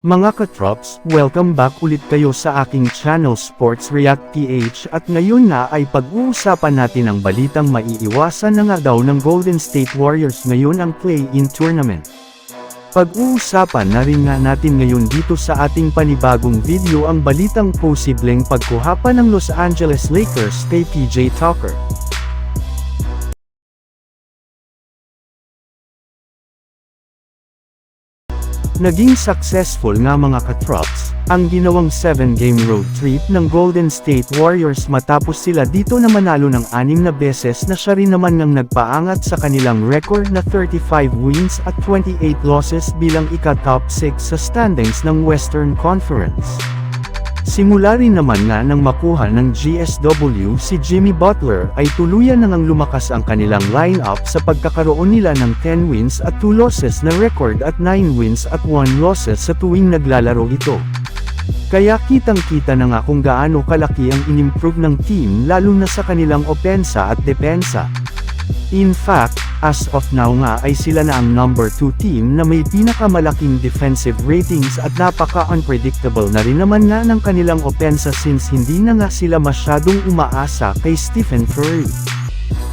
Mga katrops, welcome back ulit kayo sa aking channel Sports React PH at ngayon na ay pag-uusapan natin ang balitang maiiwasan na nga daw ng Golden State Warriors ngayon ang play-in tournament. Pag-uusapan na rin nga natin ngayon dito sa ating panibagong video ang balitang posibleng pagkuhapan ng Los Angeles Lakers kay PJ Tucker. Naging successful nga mga katrops, ang ginawang 7-game road trip ng Golden State Warriors matapos sila dito na manalo ng 6 na beses na siya rin naman ngang nagpaangat sa kanilang record na 35 wins at 28 losses bilang ika-top 6 sa standings ng Western Conference. Simula rin naman nga nang makuha ng GSW si Jimmy Butler ay tuluyan na ngang lumakas ang kanilang lineup sa pagkakaroon nila ng 10 wins at 2 losses na record at 9 wins at 1 losses sa tuwing naglalaro ito. Kaya kitang-kita na nga kung gaano kalaki ang inimprove ng team lalo na sa kanilang opensa at depensa. In fact, as of now nga ay sila na ang number 2 team na may pinakamalaking defensive ratings at napaka-unpredictable na rin naman nga ng kanilang opensa since hindi na nga sila masyadong umaasa kay Stephen Curry.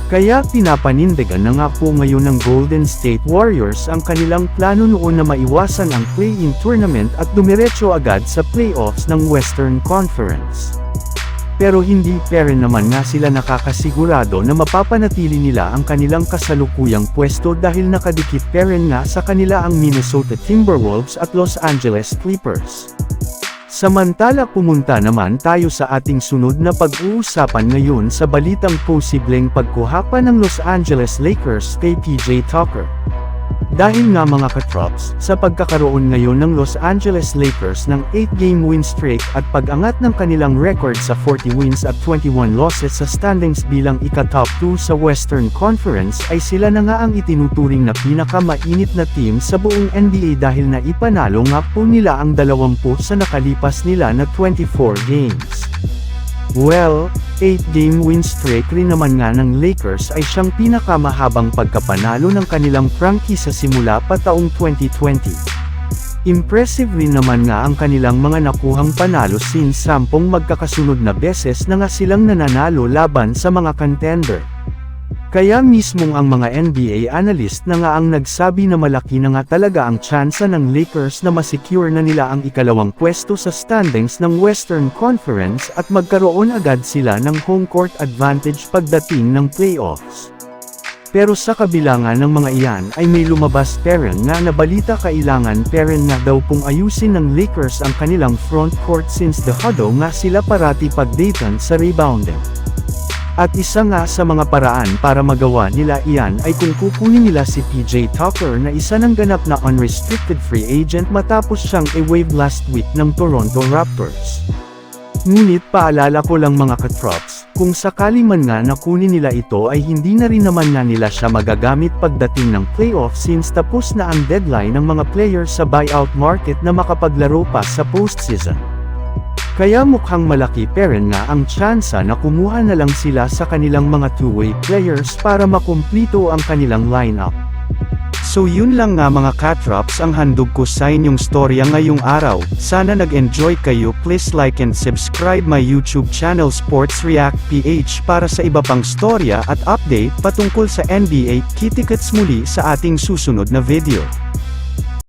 Kaya pinapanindigan na nga po ngayon ng Golden State Warriors ang kanilang plano noon na maiwasan ang play-in tournament at dumiretso agad sa playoffs ng Western Conference. Pero hindi pa rin naman nga sila nakakasigurado na mapapanatili nila ang kanilang kasalukuyang pwesto dahil nakadikit pa rin nga sa kanila ang Minnesota Timberwolves at Los Angeles Clippers. Samantala pumunta naman tayo sa ating sunod na pag-uusapan ngayon sa balitang posibleng pagkuhapan ng Los Angeles Lakers kay PJ Tucker. Dahil nga mga katrops, sa pagkakaroon ngayon ng Los Angeles Lakers ng 8-game win streak at pag-angat ng kanilang record sa 40 wins at 21 losses sa standings bilang ika-top 2 sa Western Conference ay sila na nga ang itinuturing na pinaka-mainit na team sa buong NBA dahil na ipanalo nga po nila ang 20 sa nakalipas nila na 24 games. Well, 8-game win streak rin naman nga ng Lakers ay siyang pinakamahabang pagkapanalo ng kanilang franchise sa simula pa taong 2020. Impressive rin naman nga ang kanilang mga nakuhang panalo since 10 magkakasunod na beses na nga silang nananalo laban sa mga contender. Kaya mismong ang mga NBA analyst na nga ang nagsabi na malaki na nga talaga ang tsansa ng Lakers na masecure na nila ang ikalawang pwesto sa standings ng Western Conference at magkaroon agad sila ng home court advantage pagdating ng playoffs. Pero sa kabila nga ng mga iyan ay may lumabas pa rin nga na balita kailangan pa rin nga daw pong ayusin ng Lakers ang kanilang front court since dekado nga sila parati pagdatan sa rebounding. At isa nga sa mga paraan para magawa nila iyan ay kung kukunin nila si PJ Tucker na isa ng ganap na unrestricted free agent matapos siyang i-waive last week ng Toronto Raptors. Ngunit paalala ko lang mga katrops, kung sakali man nga nakunin nila ito ay hindi na rin naman nga nila siya magagamit pagdating ng playoff since tapos na ang deadline ng mga players sa buyout market na makapaglaro pa sa postseason. Kaya mukhang malaki pa rin nga ang tsansa na kumuha na lang sila sa kanilang mga two-way players para makumplito ang kanilang lineup. So yun lang nga mga katrops ang handog ko sa inyong storya ngayong araw. Sana nag-enjoy kayo. Please like and subscribe my YouTube channel Sports React PH para sa iba pang storya at update patungkol sa NBA. Kita-kits muli sa ating susunod na video.